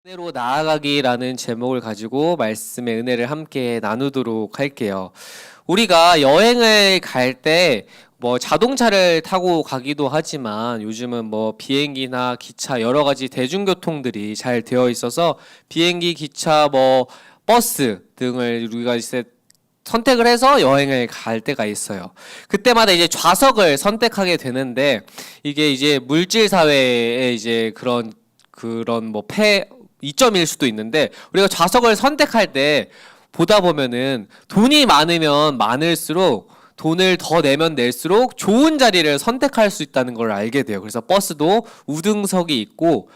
은혜로 나아가기라는 제목을 가지고 말씀의 은혜를 함께 나누도록 할게요. 우리가 여행을 갈 때 자동차를 타고 가기도 하지만 요즘은 비행기나 기차 여러 가지 대중교통들이 잘 되어 있어서 비행기, 기차, 버스 등을 우리가 이제 선택을 해서 여행을 갈 때가 있어요. 그때마다 이제 좌석을 선택하게 되는데 이게 이제 물질 사회의 이제 그런 이점일 수도 있는데 우리가 좌석을 선택할 때 보다 보면은 돈이 많으면 많을수록 돈을 더 내면 낼수록 좋은 자리를 선택할 수 있다는 걸 알게 돼요. 그래서 버스도 우등석이 있고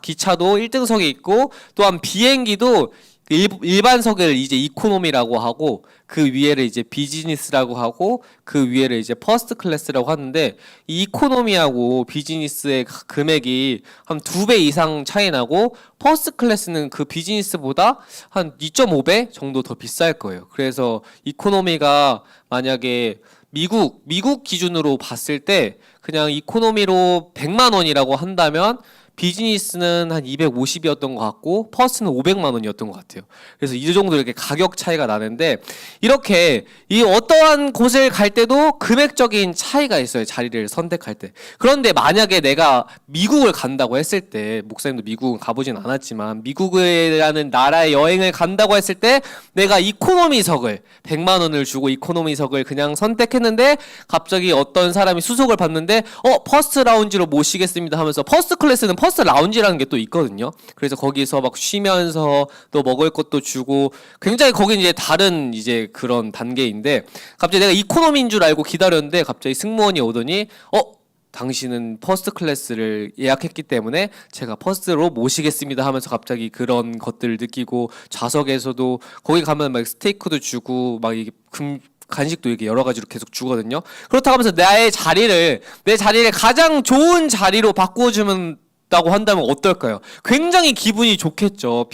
기차도 1등석이 있고 또한 비행기도 일반석을 이제 이코노미라고 하고 그 위에를 이제 비즈니스라고 하고 그 위에를 이제 퍼스트 클래스라고 하는데 이 이코노미하고 비즈니스의 금액이 한 2배 이상 차이 나고 퍼스트 클래스는 그 비즈니스보다 한 2.5배 정도 더 비쌀 거예요. 그래서 이코노미가 만약에 미국 기준으로 봤을 때 그냥 이코노미로 100만 원이라고 한다면 비즈니스는 한 250이었던 것 같고 퍼스트는 500만 원이었던 것 같아요. 그래서 이 정도 이렇게 가격 차이가 나는데 이렇게 이 어떠한 곳을 갈 때도 금액적인 차이가 있어요. 자리를 선택할 때. 그런데 만약에 내가 미국을 간다고 했을 때 목사님도 미국은 가보진 않았지만 미국이라는 나라에 여행을 간다고 했을 때 내가 이코노미석을 100만 원을 주고 이코노미석을 그냥 선택했는데 갑자기 어떤 사람이 수속을 받는데 퍼스트 라운지로 모시겠습니다 하면서 퍼스트 클래스는 퍼스트 라운지라는 게 또 있거든요. 그래서 거기서 막 쉬면서 또 먹을 것도 주고 굉장히 거긴 이제 다른 이제 그런 단계인데 갑자기 내가 이코노미인 줄 알고 기다렸는데 갑자기 승무원이 오더니 당신은 퍼스트 클래스를 예약했기 때문에 제가 퍼스트로 모시겠습니다 하면서 갑자기 그런 것들을 느끼고 좌석에서도 거기 가면 막 스테이크도 주고 막 이게 간식도 이렇게 여러 가지로 계속 주거든요. 그렇다고 하면서 내 자리를 가장 좋은 자리로 바꿔주면 다고 한다면 어떨까요? 굉장히 기분이 좋겠죠.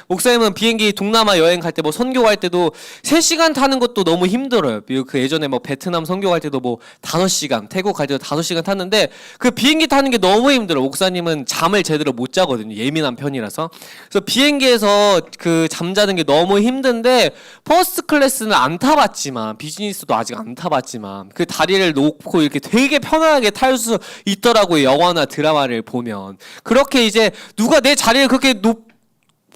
목사님은 비행기 동남아 여행 갈 때 선교 갈 때도 3시간 타는 것도 너무 힘들어요. 그 예전에 베트남 선교 갈 때도 5시간, 태국 갈 때도 5시간 탔는데 그 비행기 타는 게 너무 힘들어요. 목사님은 잠을 제대로 못 자거든요. 예민한 편이라서. 그래서 비행기에서 그 잠자는 게 너무 힘든데 퍼스트 클래스는 안 타봤지만 비즈니스도 아직 안 타봤지만 그 다리를 놓고 이렇게 되게 편안하게 탈 수 있더라고요. 영화나 드라마를 보면. 그렇게 이제 누가 내 자리를 그렇게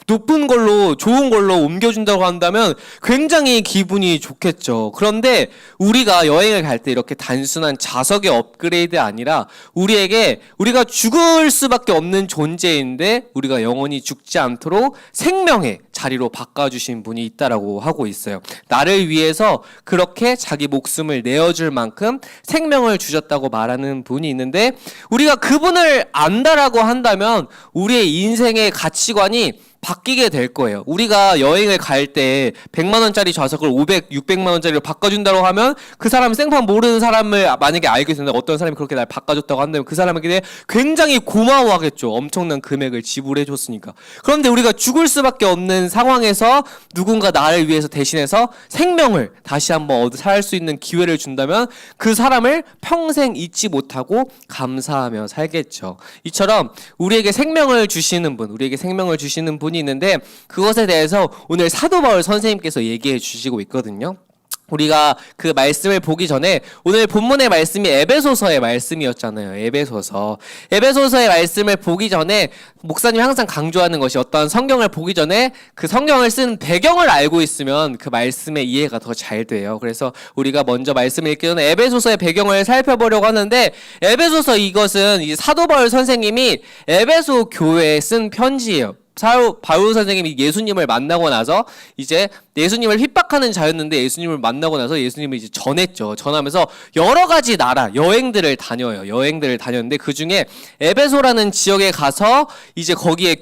높은 걸로 좋은 걸로 옮겨준다고 한다면 굉장히 기분이 좋겠죠. 그런데 우리가 여행을 갈 때 이렇게 단순한 좌석의 업그레이드 아니라 우리가 죽을 수밖에 없는 존재인데 우리가 영원히 죽지 않도록 생명의 자리로 바꿔주신 분이 있다라고 하고 있어요. 나를 위해서 그렇게 자기 목숨을 내어줄 만큼 생명을 주셨다고 말하는 분이 있는데 우리가 그분을 안다라고 한다면 우리의 인생의 가치관이 바뀌게 될 거예요. 우리가 여행을 갈 때 100만 원짜리 좌석을 600만 원짜리로 바꿔준다고 하면 그 사람 생판 모르는 사람을 만약에 알게 된다. 어떤 사람이 그렇게 날 바꿔줬다고 한다면 그 사람에게 굉장히 고마워하겠죠. 엄청난 금액을 지불해줬으니까. 그런데 우리가 죽을 수밖에 없는 상황에서 누군가 나를 위해서 대신해서 생명을 다시 한번 살 수 있는 기회를 준다면 그 사람을 평생 잊지 못하고 감사하며 살겠죠. 이처럼 우리에게 생명을 주시는 분이 있는데 그것에 대해서 오늘 사도 바울 선생님께서 얘기해 주시고 있거든요. 우리가 그 말씀을 보기 전에 오늘 본문의 말씀이 에베소서의 말씀이었잖아요. 에베소서의 말씀을 보기 전에 목사님이 항상 강조하는 것이 어떤 성경을 보기 전에 그 성경을 쓴 배경을 알고 있으면 그 말씀의 이해가 더 잘 돼요. 그래서 우리가 먼저 말씀을 읽기 전에 에베소서의 배경을 살펴보려고 하는데 에베소서 이것은 이 사도 바울 선생님이 에베소 교회에 쓴 편지예요. 바울 선생님이 예수님을 만나고 나서 이제 예수님을 핍박하는 자였는데 예수님을 만나고 나서 예수님을 이제 전하면서 여러 가지 나라 여행들을 다녔는데 그 중에 에베소라는 지역에 가서 이제 거기에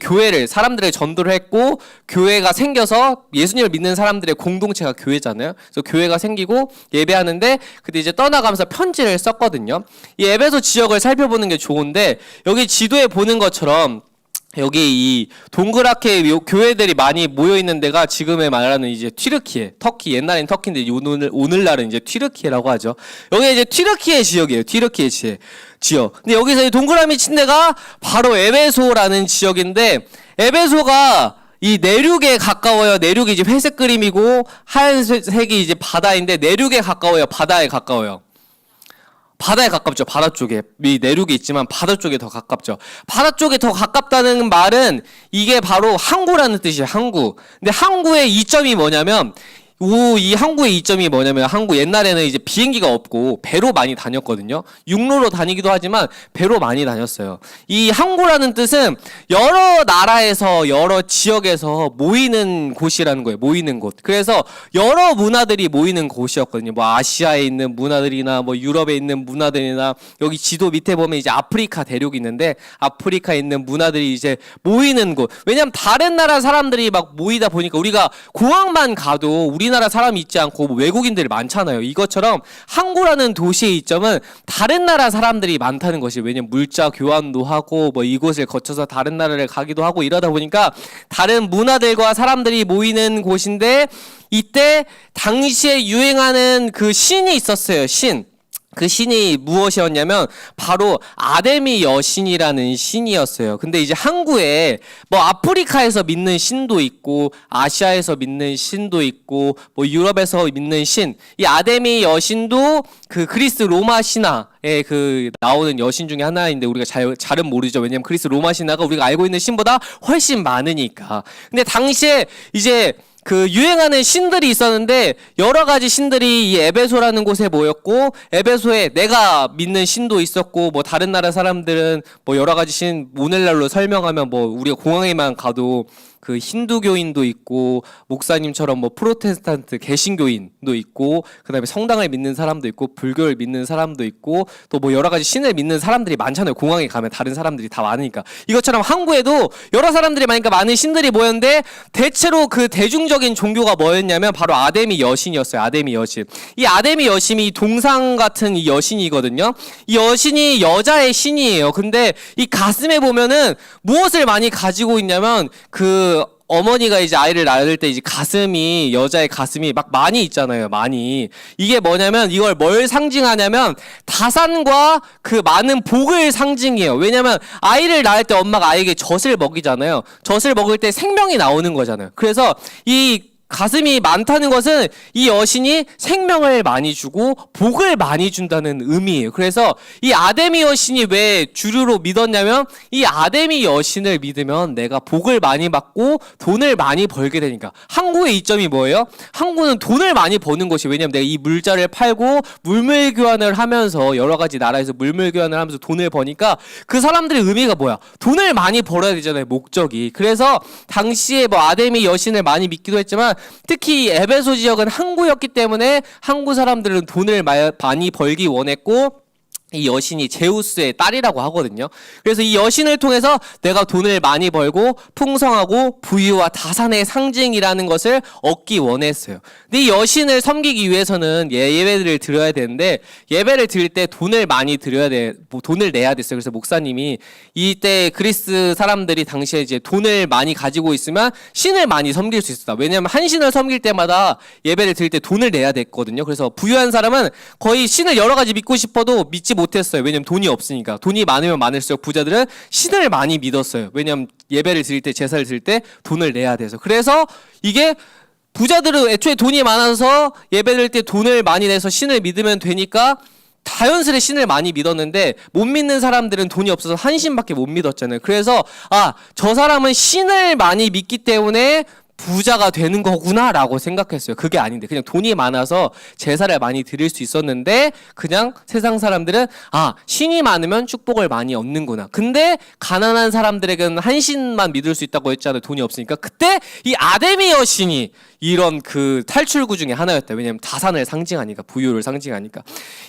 사람들을 전도를 했고 교회가 생겨서 예수님을 믿는 사람들의 공동체가 교회잖아요. 그래서 교회가 생기고 예배하는데 그때 이제 떠나가면서 편지를 썼거든요. 이 에베소 지역을 살펴보는 게 좋은데 여기 지도에 보는 것처럼 여기 이 동그랗게 교회들이 많이 모여 있는 데가 지금의 말하는 이제 튀르키예, 터키, 옛날엔 터키인데 오늘날은 이제 튀르키예라고 하죠. 여기 이제 튀르키예 지역이에요. 튀르키예 지역. 근데 여기서 이 동그라미 친 데가 바로 에베소라는 지역인데, 에베소가 이 내륙에 가까워요. 내륙이 이제 회색 그림이고 하얀색이 이제 바다인데, 내륙에 가까워요. 바다에 가까워요. 바다에 가깝죠. 바다 쪽에. 이 내륙에 있지만 바다 쪽에 더 가깝죠. 바다 쪽에 더 가깝다는 말은 이게 바로 항구라는 뜻이에요. 항구. 근데 항구의 이점이 뭐냐면, 이 항구의 이점이 뭐냐면, 항구 옛날에는 이제 비행기가 없고 배로 많이 다녔거든요. 육로로 다니기도 하지만 배로 많이 다녔어요. 이 항구라는 뜻은 여러 나라에서 여러 지역에서 모이는 곳이라는 거예요. 모이는 곳. 그래서 여러 문화들이 모이는 곳이었거든요. 뭐 아시아에 있는 문화들이나 뭐 유럽에 있는 문화들이나, 여기 지도 밑에 보면 이제 아프리카 대륙이 있는데 아프리카에 있는 문화들이 이제 모이는 곳. 왜냐면 다른 나라 사람들이 막 모이다 보니까, 우리가 공항만 가도 우리나라 사람이 있지 않고 뭐 외국인들이 많잖아요. 이것처럼 항구라는 도시의 이점은 다른 나라 사람들이 많다는 것이, 왜냐면 물자 교환도 하고 뭐 이곳을 거쳐서 다른 나라를 가기도 하고 이러다 보니까 다른 문화들과 사람들이 모이는 곳인데, 이때 당시에 유행하는 그 신이 있었어요. 그 신이 무엇이었냐면 바로 아데미 여신이라는 신이었어요. 근데 이제 항구에 뭐 아프리카에서 믿는 신도 있고 아시아에서 믿는 신도 있고 뭐 유럽에서 믿는 신, 이 아데미 여신도 그 그리스 로마 신화에 그 나오는 여신 중에 하나인데, 우리가 잘은 모르죠. 왜냐면 그리스 로마 신화가 우리가 알고 있는 신보다 훨씬 많으니까. 근데 당시에 이제 그 유행하는 신들이 있었는데, 여러 가지 신들이 이 에베소라는 곳에 모였고, 에베소에 내가 믿는 신도 있었고, 뭐 다른 나라 사람들은 뭐 여러 가지 신, 오늘날로 설명하면 뭐 우리가 공항에만 가도 그 힌두교인도 있고, 목사님처럼 뭐 프로테스탄트 개신교인도 있고, 그다음에 성당을 믿는 사람도 있고, 불교를 믿는 사람도 있고, 또 뭐 여러 가지 신을 믿는 사람들이 많잖아요. 공항에 가면 다른 사람들이 다 많으니까. 이것처럼 항구에도 여러 사람들이 많으니까 많은 신들이 모였는데, 대체로 그 대중적인 종교가 뭐였냐면 바로 아데미 여신이었어요. 아데미 여신. 이 아데미 여신이 동상 같은 이 여신이거든요. 이 여신이 여자의 신이에요. 근데 이 가슴에 보면은 무엇을 많이 가지고 있냐면, 그 어머니가 이제 아이를 낳을 때 이제 가슴이, 여자의 가슴이 막 많이 있잖아요. 많이. 이게 뭐냐면, 이걸 뭘 상징하냐면 다산과 그 많은 복을 상징해요. 왜냐면 아이를 낳을 때 엄마가 아이에게 젖을 먹이잖아요. 젖을 먹을 때 생명이 나오는 거잖아요. 그래서 이 가슴이 많다는 것은 이 여신이 생명을 많이 주고 복을 많이 준다는 의미예요. 그래서 이 아데미 여신이 왜 주류로 믿었냐면, 이 아데미 여신을 믿으면 내가 복을 많이 받고 돈을 많이 벌게 되니까. 항구의 이점이 뭐예요? 항구는 돈을 많이 버는 것이, 왜냐면 내가 이 물자를 팔고 물물 교환을 하면서 여러 가지 나라에서 물물 교환을 하면서 돈을 버니까, 그 사람들의 의미가 뭐야? 돈을 많이 벌어야 되잖아요. 목적이. 그래서 당시에 뭐 아데미 여신을 많이 믿기도 했지만, 특히 에베소 지역은 항구였기 때문에 항구 사람들은 돈을 많이 벌기 원했고, 이 여신이 제우스의 딸이라고 하거든요. 그래서 이 여신을 통해서 내가 돈을 많이 벌고 풍성하고 부유와 다산의 상징이라는 것을 얻기 원했어요. 근데 이 여신을 섬기기 위해서는 예배를 드려야 되는데, 예배를 드릴 때 돈을 많이 돈을 내야 됐어요. 그래서 목사님이 이때 그리스 사람들이 당시에 이제 돈을 많이 가지고 있으면 신을 많이 섬길 수 있었다. 왜냐하면 한 신을 섬길 때마다 예배를 드릴 때 돈을 내야 됐거든요. 그래서 부유한 사람은 거의 신을 여러 가지 믿고 싶어도 믿지 못했어요. 왜냐면 돈이 없으니까. 돈이 많으면 많을수록 부자들은 신을 많이 믿었어요. 왜냐면 예배를 드릴 때, 제사를 드릴 때 돈을 내야 돼서. 그래서 이게 부자들은 애초에 돈이 많아서 예배 드릴 때 돈을 많이 내서 신을 믿으면 되니까 자연스레 신을 많이 믿었는데, 못 믿는 사람들은 돈이 없어서 한 신밖에 못 믿었잖아요. 그래서 저 사람은 신을 많이 믿기 때문에 부자가 되는 거구나 라고 생각했어요. 그게 아닌데, 그냥 돈이 많아서 제사를 많이 드릴 수 있었는데, 그냥 세상 사람들은 신이 많으면 축복을 많이 얻는구나. 근데 가난한 사람들에게는 한 신만 믿을 수 있다고 했잖아요. 돈이 없으니까. 그때 이 아데미 여신이 이런 그 탈출구 중에 하나였다. 왜냐면 다산을 상징하니까, 부유를 상징하니까.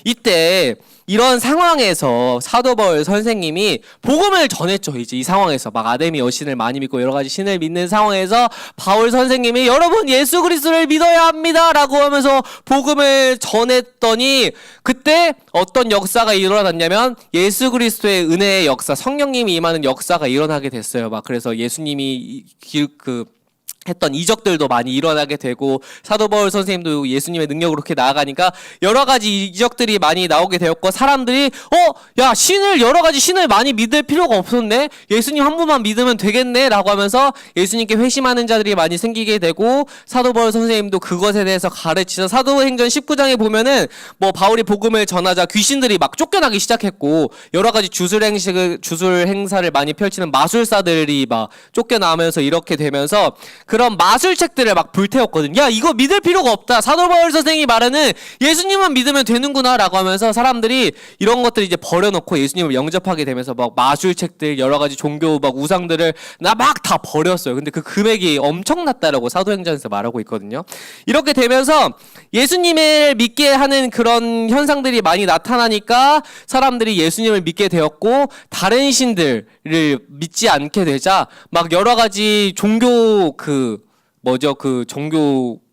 이때 이런 상황에서 사도 바울 선생님이 복음을 전했죠. 이제 이 상황에서 막 아데미 여신을 많이 믿고 여러 가지 신을 믿는 상황에서 바울 선생님이 여러분 예수 그리스도를 믿어야 합니다 라고 하면서 복음을 전했더니 그때 어떤 역사가 일어났냐면 예수 그리스도의 은혜의 역사, 성령님이 임하는 역사가 일어나게 됐어요. 막 그래서 예수님이 했던 이적들도 많이 일어나게 되고 사도 바울 선생님도 예수님의 능력으로 그렇게 나아가니까 여러 가지 이적들이 많이 나오게 되었고 사람들이 야 여러 가지 신을 많이 믿을 필요가 없었네, 예수님 한 분만 믿으면 되겠네 라고 하면서 예수님께 회심하는 자들이 많이 생기게 되고 사도 바울 선생님도 그것에 대해서 가르치서 사도행전 19장에 보면은 뭐 바울이 복음을 전하자 귀신들이 막 쫓겨나기 시작했고 여러 가지 주술 행사를 많이 펼치는 마술사들이 막 쫓겨나면서 이렇게 되면서 그런 마술책들을 막 불태웠거든요. 야 이거 믿을 필요가 없다, 사도 바울 선생이 말하는 예수님만 믿으면 되는구나 라고 하면서 사람들이 이런 것들을 이제 버려놓고 예수님을 영접하게 되면서 막 마술책들 여러 가지 종교 막 우상들을 막 다 버렸어요. 근데 그 금액이 엄청났다라고 사도행전에서 말하고 있거든요. 이렇게 되면서 예수님을 믿게 하는 그런 현상들이 많이 나타나니까 사람들이 예수님을 믿게 되었고 다른 신들을 믿지 않게 되자 막 여러 가지 종교 종교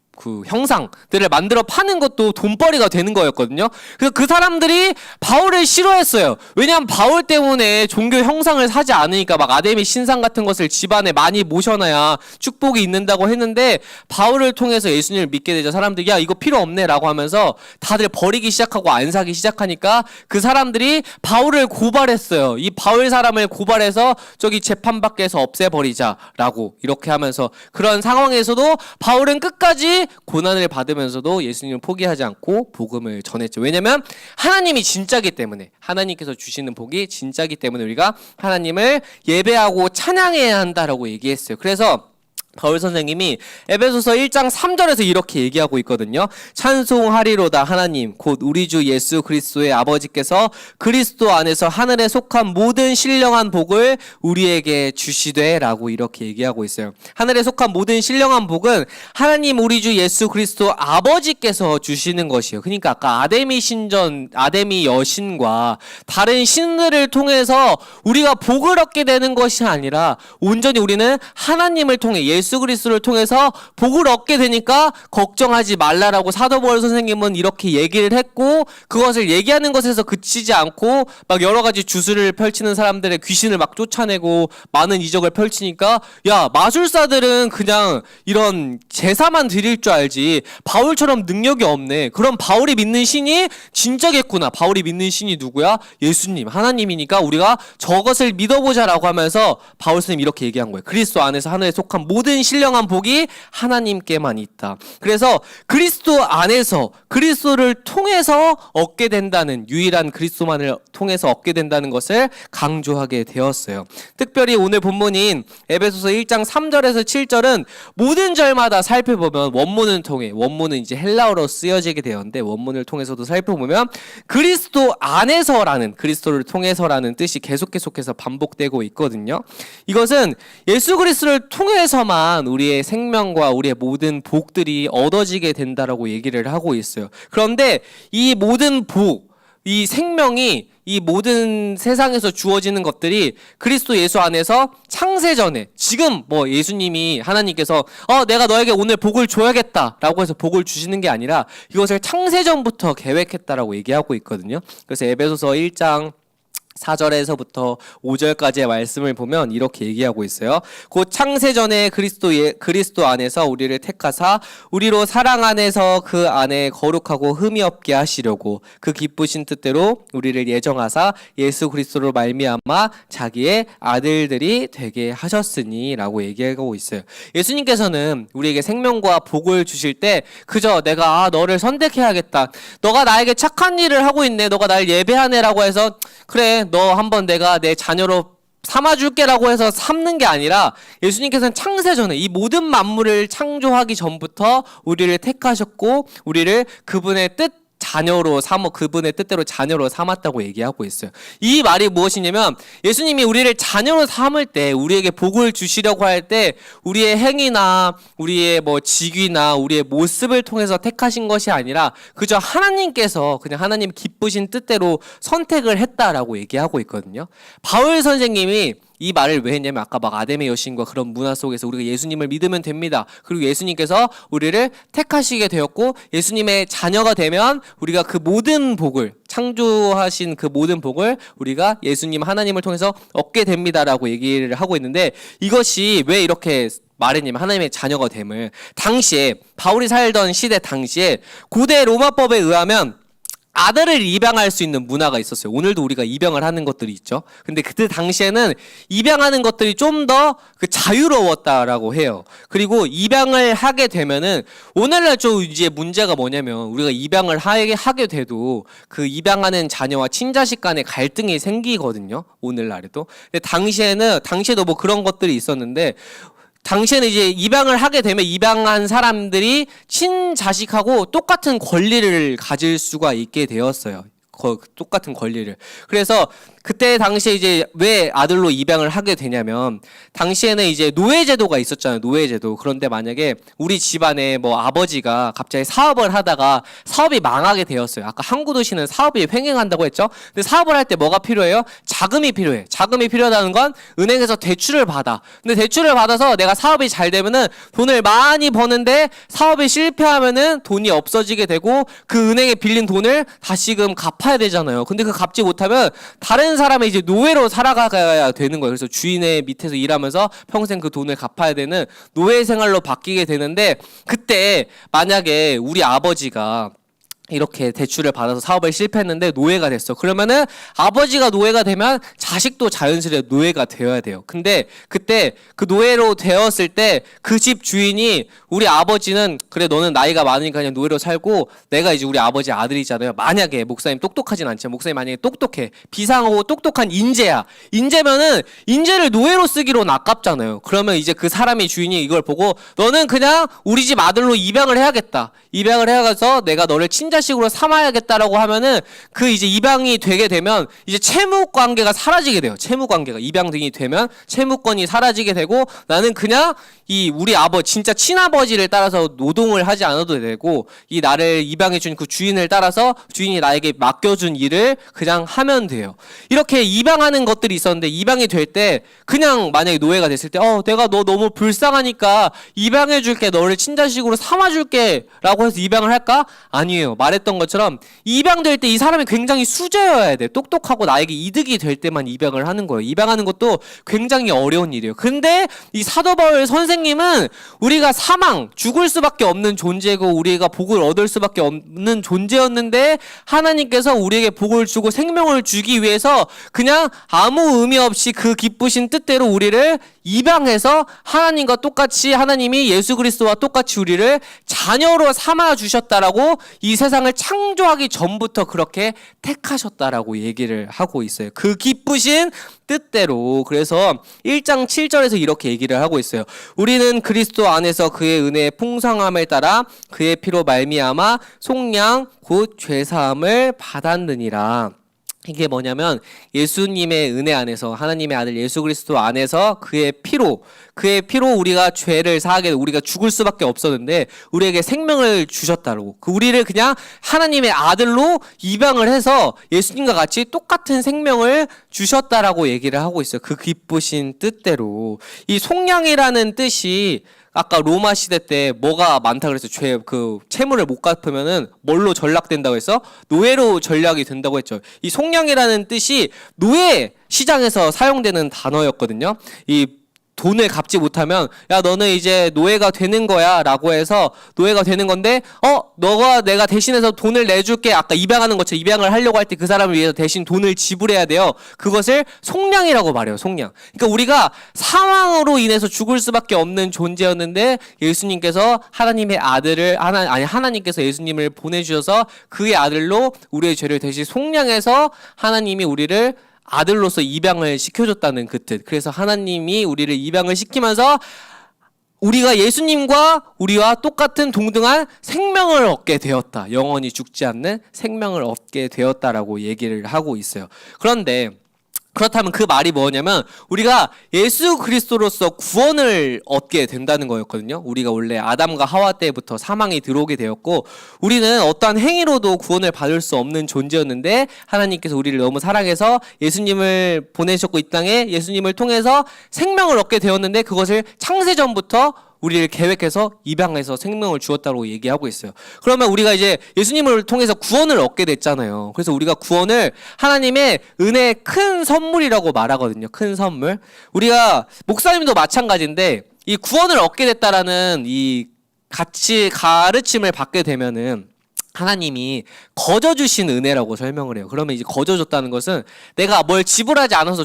형상들을 만들어 파는 것도 돈벌이가 되는 거였거든요. 그래서 그 사람들이 바울을 싫어했어요. 왜냐하면 바울 때문에 종교 형상을 사지 않으니까 막 아데미 신상 같은 것을 집안에 많이 모셔놔야 축복이 있는다고 했는데 바울을 통해서 예수님을 믿게 되자 사람들이 야 이거 필요 없네 라고 하면서 다들 버리기 시작하고 안 사기 시작하니까 그 사람들이 바울을 고발했어요. 이 바울 사람을 고발해서 저기 재판 밖에서 없애버리자 라고 이렇게 하면서 그런 상황에서도 바울은 끝까지 고난을 받으면서도 예수님을 포기하지 않고 복음을 전했죠. 왜냐면 하나님이 진짜기 때문에, 하나님께서 주시는 복이 진짜기 때문에 우리가 하나님을 예배하고 찬양해야 한다라고 얘기했어요. 그래서 바울 선생님이 에베소서 1장 3절에서 이렇게 얘기하고 있거든요. 찬송하리로다 하나님 곧 우리 주 예수 그리스도의 아버지께서 그리스도 안에서 하늘에 속한 모든 신령한 복을 우리에게 주시되 라고 이렇게 얘기하고 있어요. 하늘에 속한 모든 신령한 복은 하나님 우리 주 예수 그리스도 아버지께서 주시는 것이에요. 그러니까 아까 아데미 여신과 다른 신들을 통해서 우리가 복을 얻게 되는 것이 아니라 온전히 우리는 하나님을 통해 예수 그리스도를 통해서 복을 얻게 되니까 걱정하지 말라라고 사도 바울 선생님은 이렇게 얘기를 했고 그것을 얘기하는 것에서 그치지 않고 막 여러 가지 주술을 펼치는 사람들의 귀신을 막 쫓아내고 많은 이적을 펼치니까 야 마술사들은 그냥 이런 제사만 드릴 줄 알지 바울처럼 능력이 없네. 그럼 바울이 믿는 신이 진짜겠구나. 바울이 믿는 신이 누구야? 예수님, 하나님이니까 우리가 저것을 믿어보자라고 하면서 바울 선생님이 이렇게 얘기한 거예요. 그리스도 안에서 하늘에 속한 모든 신령한 복이 하나님께만 있다. 그래서 그리스도 안에서 그리스도를 통해서 얻게 된다는, 유일한 그리스도만을 통해서 얻게 된다는 것을 강조하게 되었어요. 특별히 오늘 본문인 에베소서 1장 3절에서 7절은 모든 절마다 살펴보면 원문은 이제 헬라어로 쓰여지게 되었는데 원문을 통해서도 살펴보면 그리스도 안에서라는, 그리스도를 통해서라는 뜻이 계속해서 반복되고 있거든요. 이것은 예수 그리스도를 통해서만 우리의 생명과 우리의 모든 복들이 얻어지게 된다라고 얘기를 하고 있어요. 그런데 이 모든 복, 이 생명이 이 모든 세상에서 주어지는 것들이 그리스도 예수 안에서 창세전에, 지금 뭐 예수님이 하나님께서 내가 너에게 오늘 복을 줘야겠다라고 해서 복을 주시는 게 아니라 이것을 창세전부터 계획했다라고 얘기하고 있거든요. 그래서 에베소서 1장 4절에서부터 5절까지의 말씀을 보면 이렇게 얘기하고 있어요. 곧 창세전에 그리스도 안에서 우리를 택하사 우리로 사랑 안에서 그 안에 거룩하고 흠이 없게 하시려고 그 기쁘신 뜻대로 우리를 예정하사 예수 그리스도로 말미암아 자기의 아들들이 되게 하셨으니 라고 얘기하고 있어요. 예수님께서는 우리에게 생명과 복을 주실 때 그저 내가 너를 선택해야겠다, 너가 나에게 착한 일을 하고 있네, 너가 날 예배하네 라고 해서 그래 너 한번 내가 내 자녀로 삼아줄게라고 해서 삼는 게 아니라 예수님께서는 창세전에 이 모든 만물을 창조하기 전부터 우리를 택하셨고 우리를 그분의 그분의 뜻대로 자녀로 삼았다고 얘기하고 있어요. 이 말이 무엇이냐면 예수님이 우리를 자녀로 삼을 때, 우리에게 복을 주시려고 할 때 우리의 행위나 우리의 직위나 우리의 모습을 통해서 택하신 것이 아니라 그저 하나님께서 그냥 하나님 기쁘신 뜻대로 선택을 했다라고 얘기하고 있거든요. 바울 선생님이 이 말을 왜 했냐면 아까 막 아담의 여신과 그런 문화 속에서 우리가 예수님을 믿으면 됩니다. 그리고 예수님께서 우리를 택하시게 되었고 예수님의 자녀가 되면 우리가 그 모든 복을 창조하신 그 모든 복을 우리가 예수님 하나님을 통해서 얻게 됩니다라고 얘기를 하고 있는데 이것이 왜 이렇게 말했냐면 하나님의 자녀가 됨을 당시에 바울이 살던 시대 당시에 고대 로마법에 의하면 아들을 입양할 수 있는 문화가 있었어요. 오늘도 우리가 입양을 하는 것들이 있죠. 근데 그때 당시에는 입양하는 것들이 좀 더 그 자유로웠다라고 해요. 그리고 입양을 하게 되면은 오늘날 좀 이제 문제가 뭐냐면 우리가 입양을 하게 돼도 그 입양하는 자녀와 친자식 간의 갈등이 생기거든요. 오늘날에도. 근데 당시에도 뭐 그런 것들이 있었는데 당시에는 이제 입양을 하게 되면 입양한 사람들이 친자식하고 똑같은 권리를 가질 수가 있게 되었어요. 똑같은 권리를. 그래서 그때 당시에 이제 왜 아들로 입양을 하게 되냐면 당시에는 이제 노예제도가 있었잖아요. 노예제도. 그런데 만약에 우리 집안에 뭐 아버지가 갑자기 사업을 하다가 사업이 망하게 되었어요. 아까 항구도시는 사업이 횡행한다고 했죠. 근데 사업을 할 때 뭐가 필요해요? 자금이 필요해. 자금이 필요하다는 건 은행에서 대출을 받아. 근데 대출을 받아서 내가 사업이 잘 되면은 돈을 많이 버는데 사업이 실패하면은 돈이 없어지게 되고 그 은행에 빌린 돈을 다시금 갚아야 되잖아요. 근데 그 갚지 못하면 다른 사람의 이제 노예로 살아가야 되는 거예요. 그래서 주인의 밑에서 일하면서 평생 그 돈을 갚아야 되는 노예 생활로 바뀌게 되는데 그때 만약에 우리 아버지가 이렇게 대출을 받아서 사업을 실패했는데 노예가 됐어. 그러면은 아버지가 노예가 되면 자식도 자연스레 노예가 되어야 돼요. 근데 그때 그 노예로 되었을 때 그 집 주인이 우리 아버지는 그래 너는 나이가 많으니까 그냥 노예로 살고 내가 이제 우리 아버지 아들이잖아요. 만약에 목사님 똑똑하진 않지만 목사님 만약에 똑똑해. 비상하고 똑똑한 인재야. 인재면은 인재를 노예로 쓰기로는 아깝잖아요. 그러면 이제 그 사람의 주인이 이걸 보고 너는 그냥 우리 집 아들로 입양을 해야겠다. 입양을 해가서 내가 너를 친자식으로 삼아야겠다라고 하면은 그 이제 입양이 되게 되면 이제 채무 관계가 사라지게 돼요. 채무 관계가 입양등이 되면 채무권이 사라지게 되고 나는 그냥 이 우리 진짜 친아버지를 따라서 노동을 하지 않아도 되고 이 나를 입양해준 그 주인을 따라서 주인이 나에게 맡겨준 일을 그냥 하면 돼요. 이렇게 입양하는 것들이 있었는데 입양이 될 때 그냥 만약에 노예가 됐을 때 내가 너 너무 불쌍하니까 입양해줄게 너를 친자식으로 삼아줄게 라고 해서 입양을 할까? 아니에요. 말했던 것처럼 입양될 때 이 사람이 굉장히 수재여야 돼. 똑똑하고 나에게 이득이 될 때만 입양을 하는 거예요. 입양하는 것도 굉장히 어려운 일이에요. 근데 이 사도 바울 선생님은 우리가 죽을 수밖에 없는 존재고 우리가 복을 얻을 수밖에 없는 존재였는데 하나님께서 우리에게 복을 주고 생명을 주기 위해서 그냥 아무 의미 없이 그 기쁘신 뜻대로 우리를 입양해서 하나님과 똑같이 하나님이 예수 그리스도와 똑같이 우리를 자녀로 삼아 주셨다라고 이 세상을 창조하기 전부터 그렇게 택하셨다라고 얘기를 하고 있어요. 그 기쁘신 뜻대로. 그래서 1장 7절에서 이렇게 얘기를 하고 있어요. 우리는 그리스도 안에서 그의 은혜의 풍성함을 따라 그의 피로 말미암아 속량 곧 죄사함을 받았느니라. 이게 뭐냐면 예수님의 은혜 안에서 하나님의 아들 예수 그리스도 안에서 그의 피로 우리가 죄를 사하게 되고 우리가 죽을 수밖에 없었는데 우리에게 생명을 주셨다고. 우리를 그냥 하나님의 아들로 입양을 해서 예수님과 같이 똑같은 생명을 주셨다라고 얘기를 하고 있어요. 그 기쁘신 뜻대로. 이 속량이라는 뜻이 아까 로마 시대 때 뭐가 많다 그랬어? 채무를 못 갚으면은 뭘로 전락된다고 했어? 노예로 전락이 된다고 했죠. 이 속량이라는 뜻이 노예 시장에서 사용되는 단어였거든요. 이 돈을 갚지 못하면 야 너는 이제 노예가 되는 거야 라고 해서 노예가 되는 건데 너가 내가 대신해서 돈을 내줄게. 아까 입양하는 것처럼 입양을 하려고 할 때 그 사람을 위해서 대신 돈을 지불해야 돼요. 그것을 속량이라고 말해요. 속량. 그러니까 우리가 사망으로 인해서 죽을 수밖에 없는 존재였는데 예수님께서 하나님의 아들을 하나님께서 예수님을 보내주셔서 그의 아들로 우리의 죄를 대신 속량해서 하나님이 우리를 아들로서 입양을 시켜줬다는 그 뜻. 그래서 하나님이 우리를 입양을 시키면서 우리가 예수님과 우리와 똑같은 동등한 생명을 얻게 되었다. 영원히 죽지 않는 생명을 얻게 되었다라고 얘기를 하고 있어요. 그런데 그렇다면 그 말이 뭐냐면 우리가 예수 그리스도로서 구원을 얻게 된다는 거였거든요. 우리가 원래 아담과 하와 때부터 사망이 들어오게 되었고 우리는 어떠한 행위로도 구원을 받을 수 없는 존재였는데 하나님께서 우리를 너무 사랑해서 예수님을 보내셨고 이 땅에 예수님을 통해서 생명을 얻게 되었는데 그것을 창세전부터 우리를 계획해서 입양해서 생명을 주었다고 얘기하고 있어요. 그러면 우리가 이제 예수님을 통해서 구원을 얻게 됐잖아요. 그래서 우리가 구원을 하나님의 은혜의 큰 선물이라고 말하거든요. 큰 선물. 우리가 목사님도 마찬가지인데 이 구원을 얻게 됐다라는 이 같이 가르침을 받게 되면은 하나님이 거저 주신 은혜라고 설명을 해요. 그러면 이제 거저 줬다는 것은 내가 뭘 지불하지 않아서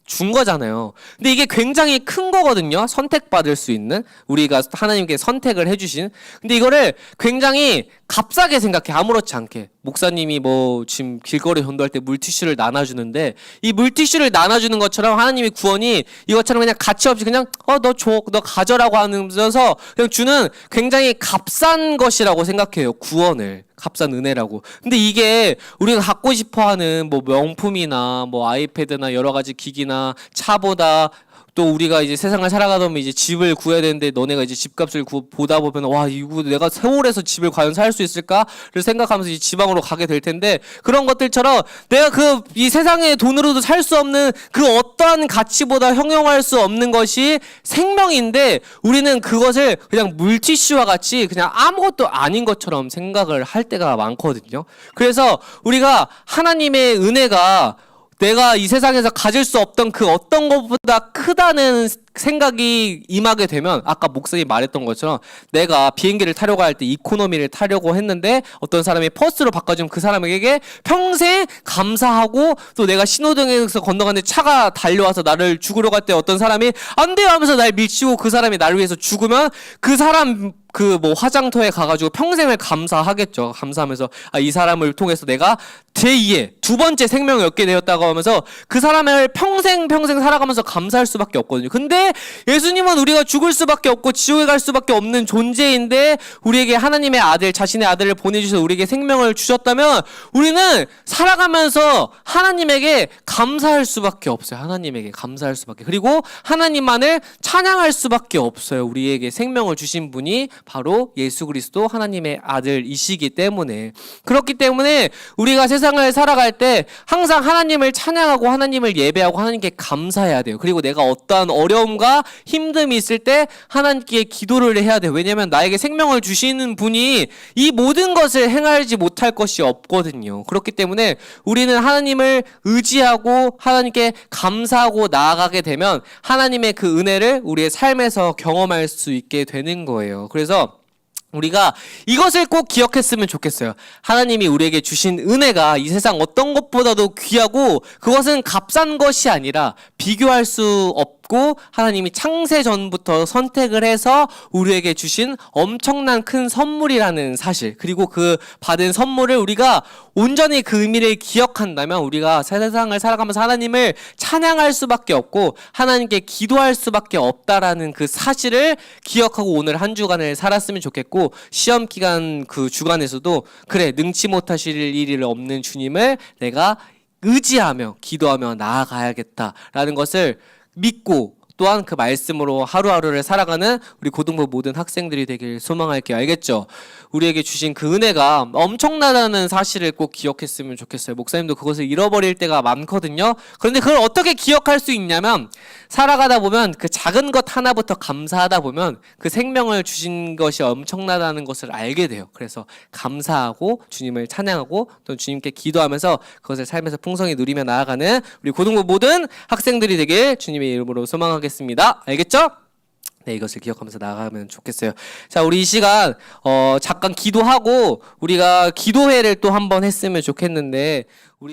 준 거잖아요. 근데 이게 굉장히 큰 거거든요. 선택받을 수 있는 우리가 하나님께 선택을 해주신. 근데 이거를 굉장히 값싸게 생각해. 아무렇지 않게 목사님이 뭐 지금 길거리 전도할 때 물티슈를 나눠주는데 이 물티슈를 나눠주는 것처럼 하나님의 구원이 이것처럼 그냥 가치 없이 그냥 너 줘, 너 가져라고 하면서 그냥 주는 굉장히 값싼 것이라고 생각해요. 구원을. 값싼 은혜라고. 근데 이게 우리가 갖고 싶어하는 뭐 명품이나 뭐 아이패드나 여러 가지 기기나 차보다 또 우리가 이제 세상을 살아가다 보면 이제 집을 구해야 되는데 너네가 이제 집값을 보다 보면 와 이거 내가 서울에서 집을 과연 살 수 있을까를 생각하면서 이제 지방으로 가게 될 텐데 그런 것들처럼 내가 이 세상의 돈으로도 살 수 없는 그 어떠한 가치보다 형용할 수 없는 것이 생명인데 우리는 그것을 그냥 물티슈와 같이 그냥 아무것도 아닌 것처럼 생각을 할 때가 많거든요. 그래서 우리가 하나님의 은혜가 내가 이 세상에서 가질 수 없던 그 어떤 것보다 크다는 생각이 임하게 되면 아까 목사님이 말했던 것처럼 내가 비행기를 타려고 할 때 이코노미를 타려고 했는데 어떤 사람이 퍼스트로 바꿔주면 그 사람에게 평생 감사하고 또 내가 신호등에서 건너가는데 차가 달려와서 나를 죽으러 갈 때 어떤 사람이 안 돼요 하면서 날 밀치고 그 사람이 나를 위해서 죽으면 그 사람 그 뭐 화장터에 가가지고 평생을 감사하겠죠. 감사하면서 이 사람을 통해서 내가 제2의 두 번째 생명을 얻게 되었다고 하면서 그 사람을 평생 살아가면서 감사할 수밖에 없거든요. 근데 예수님은 우리가 죽을 수밖에 없고 지옥에 갈 수밖에 없는 존재인데 우리에게 하나님의 아들, 자신의 아들을 보내주셔서 우리에게 생명을 주셨다면 우리는 살아가면서 하나님에게 감사할 수밖에 없어요. 하나님에게 감사할 수밖에. 그리고 하나님만을 찬양할 수밖에 없어요. 우리에게 생명을 주신 분이 바로 예수 그리스도 하나님의 아들이시기 때문에. 그렇기 때문에 우리가 세상을 살아갈 때 항상 하나님을 찬양하고 하나님을 예배하고 하나님께 감사해야 돼요. 그리고 내가 어떠한 어려움과 힘듦이 있을 때 하나님께 기도를 해야 돼요. 왜냐하면 나에게 생명을 주시는 분이 이 모든 것을 행하지 못할 것이 없거든요. 그렇기 때문에 우리는 하나님을 의지하고 하나님께 감사하고 나아가게 되면 하나님의 그 은혜를 우리의 삶에서 경험할 수 있게 되는 거예요. 그래서 우리가 이것을 꼭 기억했으면 좋겠어요. 하나님이 우리에게 주신 은혜가 이 세상 어떤 것보다도 귀하고 그것은 값싼 것이 아니라 비교할 수 없고 하나님이 창세 전부터 선택을 해서 우리에게 주신 엄청난 큰 선물이라는 사실, 그리고 그 받은 선물을 우리가 온전히 그 의미를 기억한다면 우리가 세상을 살아가면서 하나님을 찬양할 수밖에 없고 하나님께 기도할 수밖에 없다라는 그 사실을 기억하고 오늘 한 주간을 살았으면 좋겠고, 시험 기간 그 주간에서도 그래 능치 못하실 일이 없는 주님을 내가 의지하며 기도하며 나아가야겠다라는 것을 믿고 또한 그 말씀으로 하루하루를 살아가는 우리 고등부 모든 학생들이 되길 소망할게요. 알겠죠? 우리에게 주신 그 은혜가 엄청나다는 사실을 꼭 기억했으면 좋겠어요. 목사님도 그것을 잃어버릴 때가 많거든요. 그런데 그걸 어떻게 기억할 수 있냐면 살아가다 보면 그 작은 것 하나부터 감사하다 보면 그 생명을 주신 것이 엄청나다는 것을 알게 돼요. 그래서 감사하고 주님을 찬양하고 또 주님께 기도하면서 그것을 삶에서 풍성히 누리며 나아가는 우리 고등부 모든 학생들이 되길 주님의 이름으로 소망하겠습니다. 알겠죠? 네, 이것을 기억하면서 나아가면 좋겠어요. 자, 우리 이 시간 잠깐 기도하고 우리가 기도회를 또 한번 했으면 좋겠는데 우리